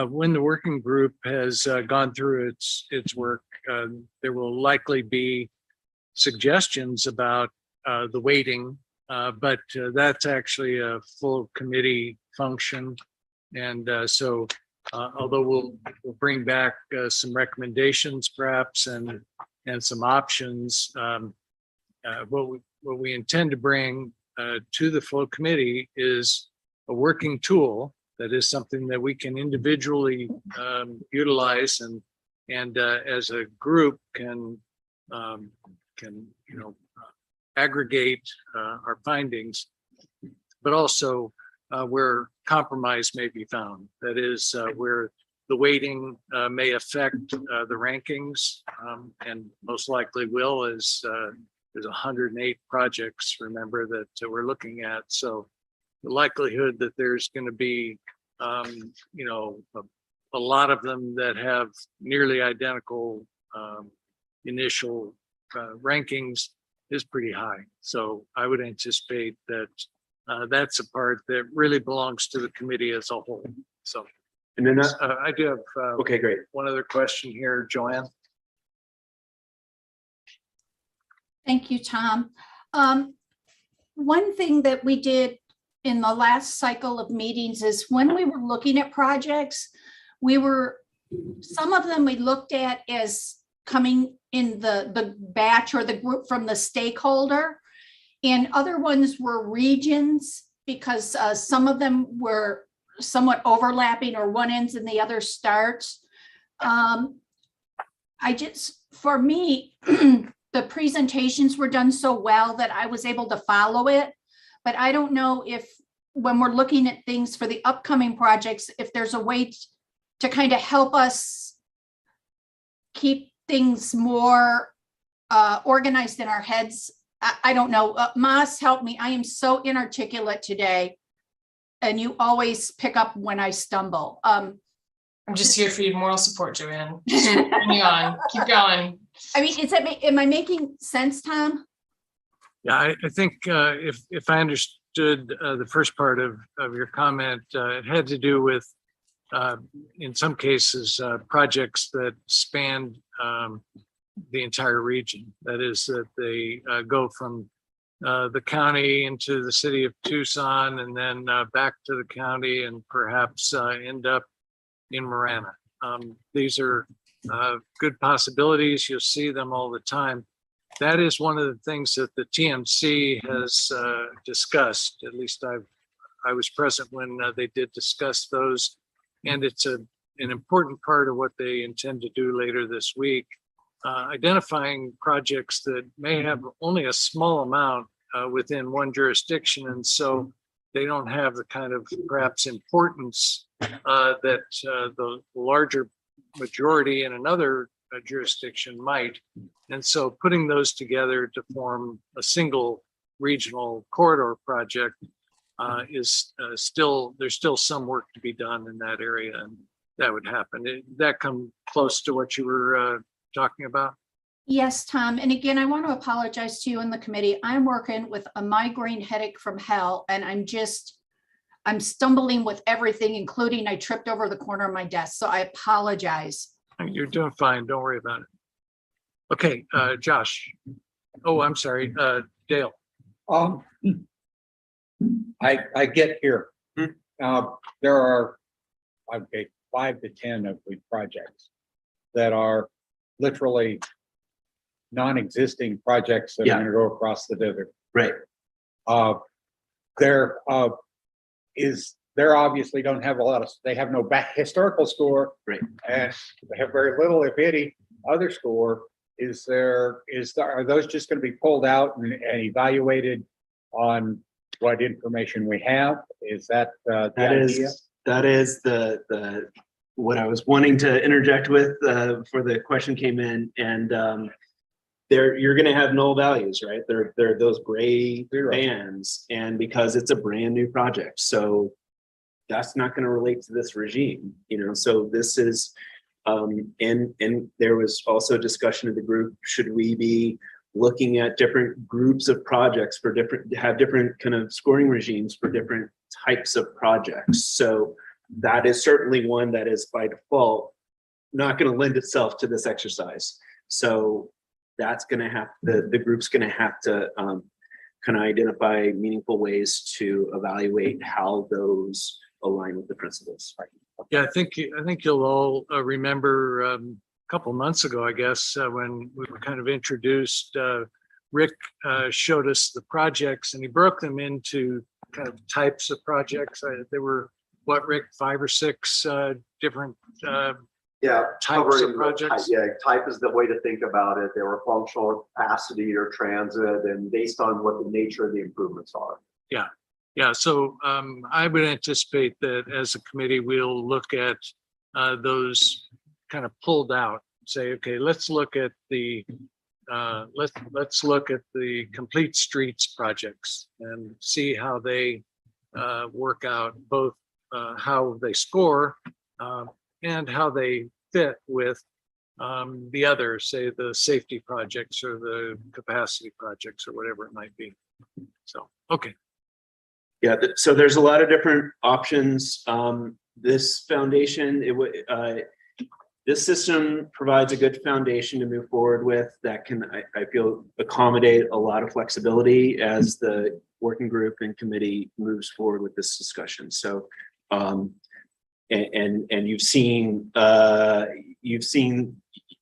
when the working group has gone through its work, there will likely be suggestions about the weighting, but that's actually a full committee function. And so although we'll bring back some recommendations perhaps and some options, what we intend to bring to the full committee is a working tool that is something that we can individually utilize and as a group can aggregate our findings, but also where compromise may be found. That is where the weighting may affect the rankings, and most likely will, as there's 108 projects, remember, that we're looking at. So the likelihood that there's going to be, you know, a lot of them that have nearly identical initial rankings is pretty high. So I would anticipate that that's a part that really belongs to the committee as a whole. So, And then, I do have okay, great. one other question here, Joanne. Thank you, Tom. One thing that we did in the last cycle of meetings is when we were looking at projects, some of them we looked at as coming in the batch or the group from the stakeholder, and other ones were regions, because some of them were somewhat overlapping, or one ends and the other starts. For me, the presentations were done so well that I was able to follow it. But I don't know if, when we're looking at things for the upcoming projects, if there's a way to kind of help us keep things more organized in our heads. I don't know. Mas, help me. I am so inarticulate today, and you always pick up when I stumble. I'm just here for your moral support, Joanne. Just hang on, keep going. I mean, am I making sense, Tom? Yeah, I think if I understood the first part of your comment, it had to do with, in some cases, projects that spanned the entire region. That is, that they go from the county into the city of Tucson, and then back to the county, and perhaps end up in Marana. These are good possibilities. You'll see them all the time. That is one of the things that the TMC has discussed. At least I was present when they did discuss those, and it's an important part of what they intend to do later this week. Identifying projects that may have only a small amount within one jurisdiction, and so they don't have the kind of perhaps importance that the larger majority in another jurisdiction might. And so putting those together to form a single regional corridor project is there's still some work to be done in that area, and that would happen. That come close to what you were talking about? Yes, Tom. And again, I want to apologize to you and the committee. I'm working with a migraine headache from hell, and I'm stumbling with everything, including I tripped over the corner of my desk. So I apologize. You're doing fine. Don't worry about it. Okay, Josh. Oh, I'm sorry, Dale. I get here. There are, 5 to 10 of the projects that are literally non-existing projects that are going to go across the desert. Right. They're obviously don't have a lot of, they have no historical score. Right. And they have very little, if any, other score. Are those just going to be pulled out and evaluated on what information we have? Is that the idea? That is the what I was wanting to interject with for the question came in, and you're going to have null values, right? They're those gray bands, and because it's a brand new project, so that's not going to relate to this regime, So this is, and there was also discussion of the group. Should we be looking at different groups of projects for have different kind of scoring regimes for different types of projects? So that is certainly one that is by default not going to lend itself to this exercise. So that's going to have the group's going to have to kind of identify meaningful ways to evaluate how those align with the principles. Yeah, I think you'll all remember a couple months ago, I guess, when we were kind of introduced, Rick showed us the projects, and he broke them into kind of types of projects. There were, what, Rick, 5 or 6 different types of projects? Yeah, type is the way to think about it. They were functional, capacity, or transit, and based on what the nature of the improvements are. Yeah. So I would anticipate that as a committee, we'll look at those kind of pulled out, say, okay, let's look at the let's look at the complete streets projects and see how they work out, both how they score and how they fit with the others, say the safety projects or the capacity projects or whatever it might be. So, okay. Yeah, so there's a lot of different options. This foundation, this system provides a good foundation to move forward with that can, I feel, accommodate a lot of flexibility as the working group and committee moves forward with this discussion. So, and you've seen,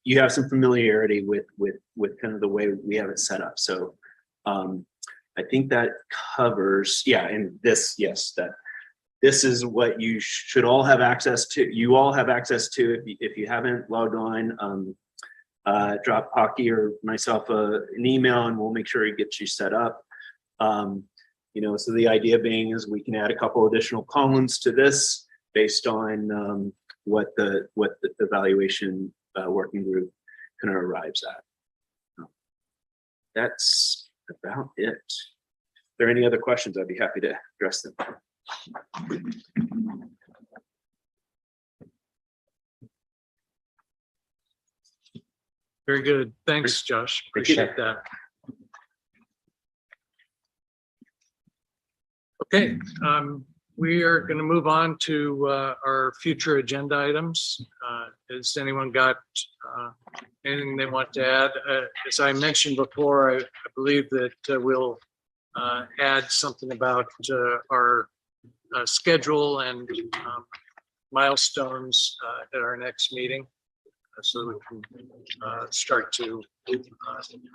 you have some familiarity with kind of the way we have it set up. So, I think that covers, yeah, and this, yes, that this is what you should all have access to. You all have access to if you haven't logged on. Drop Pocky or myself an email, and we'll make sure it gets you set up. You know, so the idea being is we can add a couple additional columns to this based on what the evaluation working group kind of arrives at. That's about it. If there are any other questions, I'd be happy to address them. Very good. Thanks, Josh. Appreciate that. Okay, we are going to move on to our future agenda items. Has anyone got anything they want to add? As I mentioned before, I believe that we'll add something about our schedule and milestones at our next meeting, so we can start to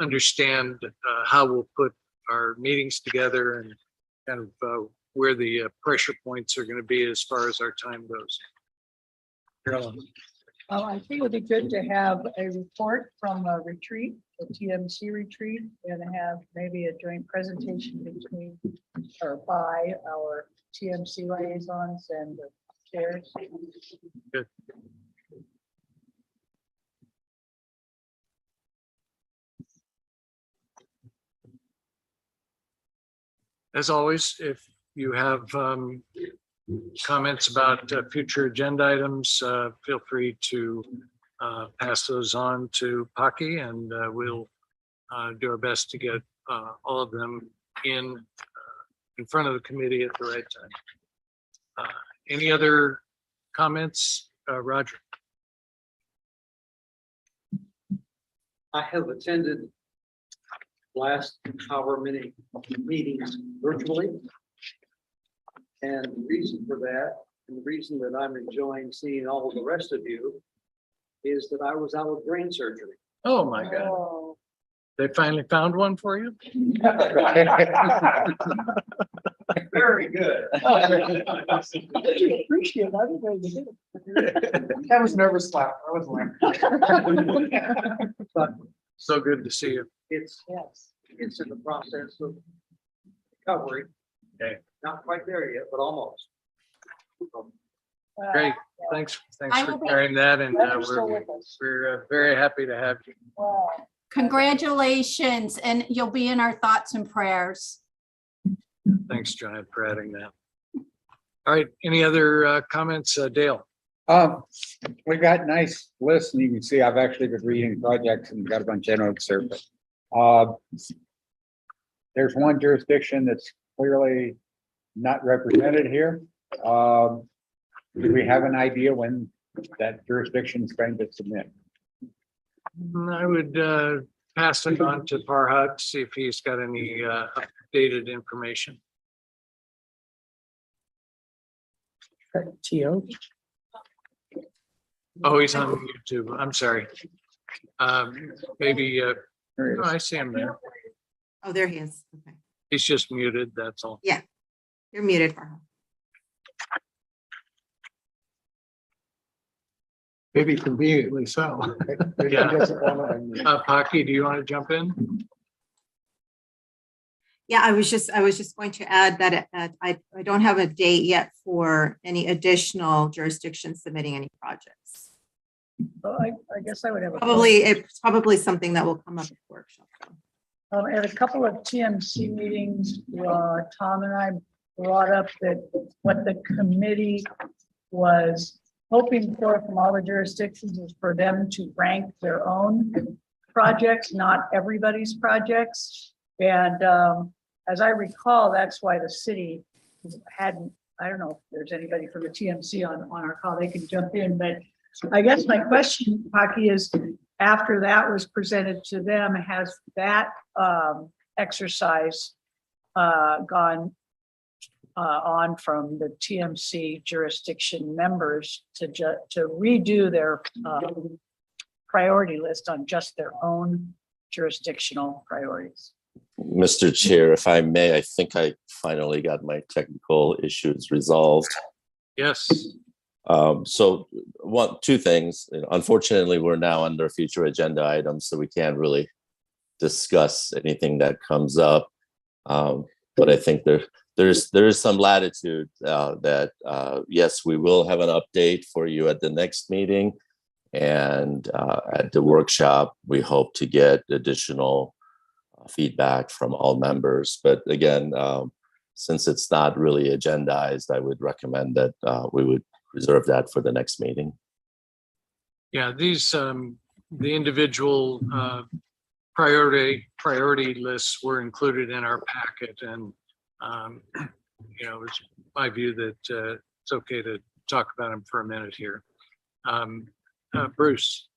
understand how we'll put our meetings together and kind of where the pressure points are going to be as far as our time goes. Carolyn. I think it would be good to have a report from a retreat, a TMC retreat, and have maybe a joint presentation between or by our TMC liaisons and the chairs. Good. As always, if you have comments about future agenda items, feel free to pass those on to Pocky, and we'll do our best to get all of them in front of the committee at the right time. Any other comments, Roger? I have attended last however many meetings virtually. And the reason for that, and the reason that I'm enjoying seeing all of the rest of you, is that I was out with brain surgery. Oh, my God. Oh. They finally found one for you? Very good. Appreciate that. That was nervous laugh. I was laughing. But So good to see you. it's in the process of recovery. Okay. Not quite there yet, but almost. Great. Thanks I for will be- sharing that, and Glad you're still with us. we're very happy to have you. Wow. Congratulations, and you'll be in our thoughts and prayers. Thanks, John, for adding that. All right, any other comments, Dale? We got nice lists, and you can see I've actually been reading projects and got a bunch of notes there, but there's one jurisdiction that's clearly not represented here. Do we have an idea when that jurisdiction is going to submit? I would pass it on to Farhat, see if he's got any updated information. Tio. Oh, he's on YouTube. I'm sorry. Maybe, oh, I see him there. Oh, there he is. Okay. He's just muted, that's all. You're muted for him. Maybe conveniently so. Yeah. Pocky, do you want to jump in? Yeah, I was just going to add that I don't have a date yet for any additional jurisdictions submitting any projects. So I guess I would have. It's probably something that will come up at the workshop. At a couple of TMC meetings, Tom and I brought up that what the committee was hoping for from all the jurisdictions is for them to rank their own projects, not everybody's projects. And as I recall, that's why the city hadn't, I don't know if there's anybody from the TMC on our call, they can jump in, but I guess my question, Paki, is after that was presented to them, has that exercise gone on from the TMC jurisdiction members to redo their priority list on just their own jurisdictional priorities? Mr. Chair, if I may, I think I finally got my technical issues resolved. Yes. So two things. Unfortunately, we're now under future agenda items, so we can't really discuss anything that comes up. But I think there is some latitude that yes, we will have an update for you at the next meeting, and at the workshop, we hope to get additional feedback from all members. But again, since it's not really agendized, I would recommend that we would reserve that for the next meeting. Yeah, these the individual priority lists were included in our packet, and it's my view that it's okay to talk about them for a minute here. Bruce,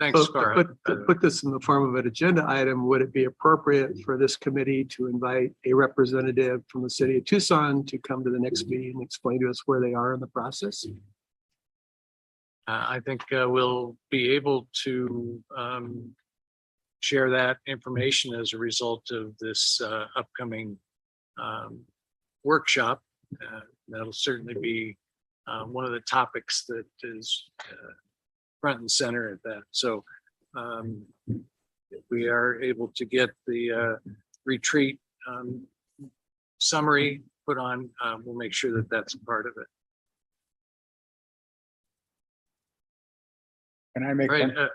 thanks. But to put this in the form of an agenda item, would it be appropriate for this committee to invite a representative from the city of Tucson to come to the next meeting and explain to us where they are in the process? I think we'll be able to share that information as a result of this upcoming workshop. That'll certainly be one of the topics that is front and center at that. So if we are able to get the retreat summary put on, we'll make sure that that's a part of it. Can I make Right. one?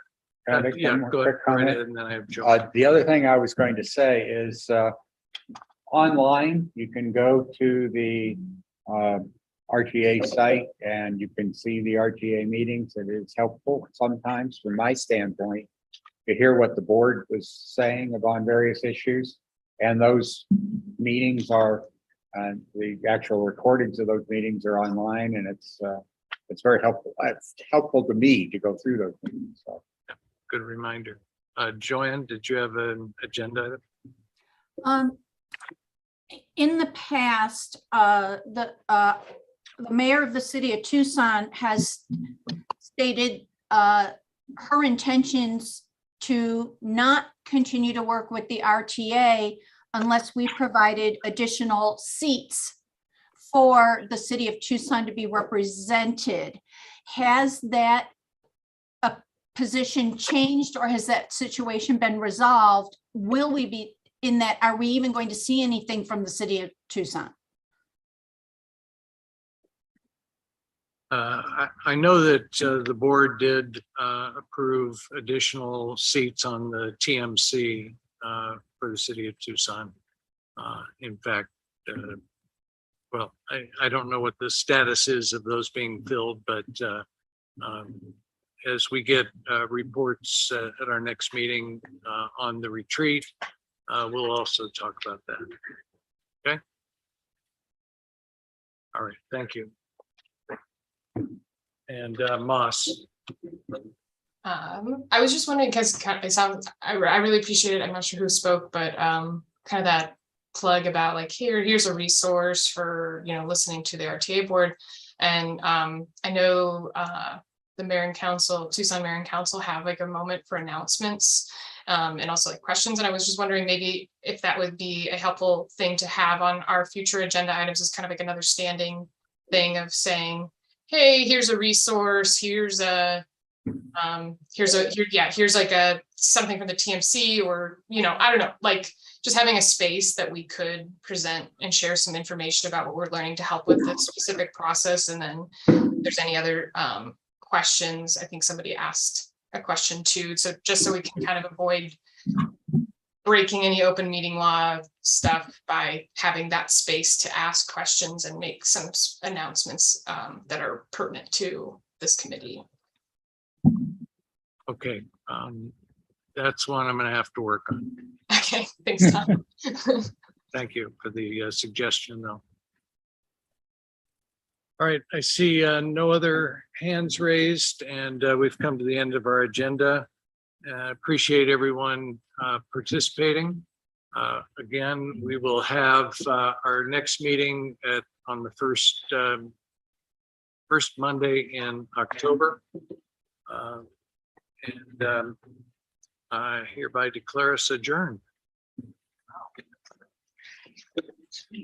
Can I make Yeah, one more go quick ahead, comment? and then I have Joe. The other thing I was going to say is online, you can go to the RTA site and you can see the RTA meetings. It is helpful sometimes from my standpoint to hear what the board was saying about various issues. And those meetings are, the actual recordings of those meetings are online, and it's very helpful. It's helpful to me to go through those meetings. So. Good reminder. Joanne, did you have an agenda item? In the past, the mayor of the city of Tucson has stated her intentions to not continue to work with the RTA unless we provided additional seats for the city of Tucson to be represented. Has that position changed, or has that situation been resolved? Will we be in that? Are we even going to see anything from the city of Tucson? I know that the board did approve additional seats on the TMC for the city of Tucson. In fact, well, I don't know what the status is of those being filled, but as we get reports at our next meeting on the retreat, we'll also talk about that. Okay. All right. Thank you. And Moss. I was just wondering, because it sounds, I really appreciate it. I'm not sure who spoke, but kind of that plug about like, here's a resource for, listening to the RTA board. And I know the mayor and council, Tucson Mayor and Council have like a moment for announcements and also like questions. And I was just wondering maybe if that would be a helpful thing to have on our future agenda items as kind of like another standing thing of saying, hey, here's a resource, here's a here's like something from the TMC, or, I don't know, like just having a space that we could present and share some information about what we're learning to help with the specific process. And then if there's any other questions, I think somebody asked a question too. So just so we can kind of avoid breaking any open meeting law stuff by having that space to ask questions and make some announcements that are pertinent to this committee. Okay, that's one I'm gonna have to work on. Okay, thanks, Tom. Thank you for the suggestion, though. All right, I see no other hands raised, and we've come to the end of our agenda. Appreciate everyone participating. Again, we will have our next meeting on the first Monday in October. I hereby declare us adjourned.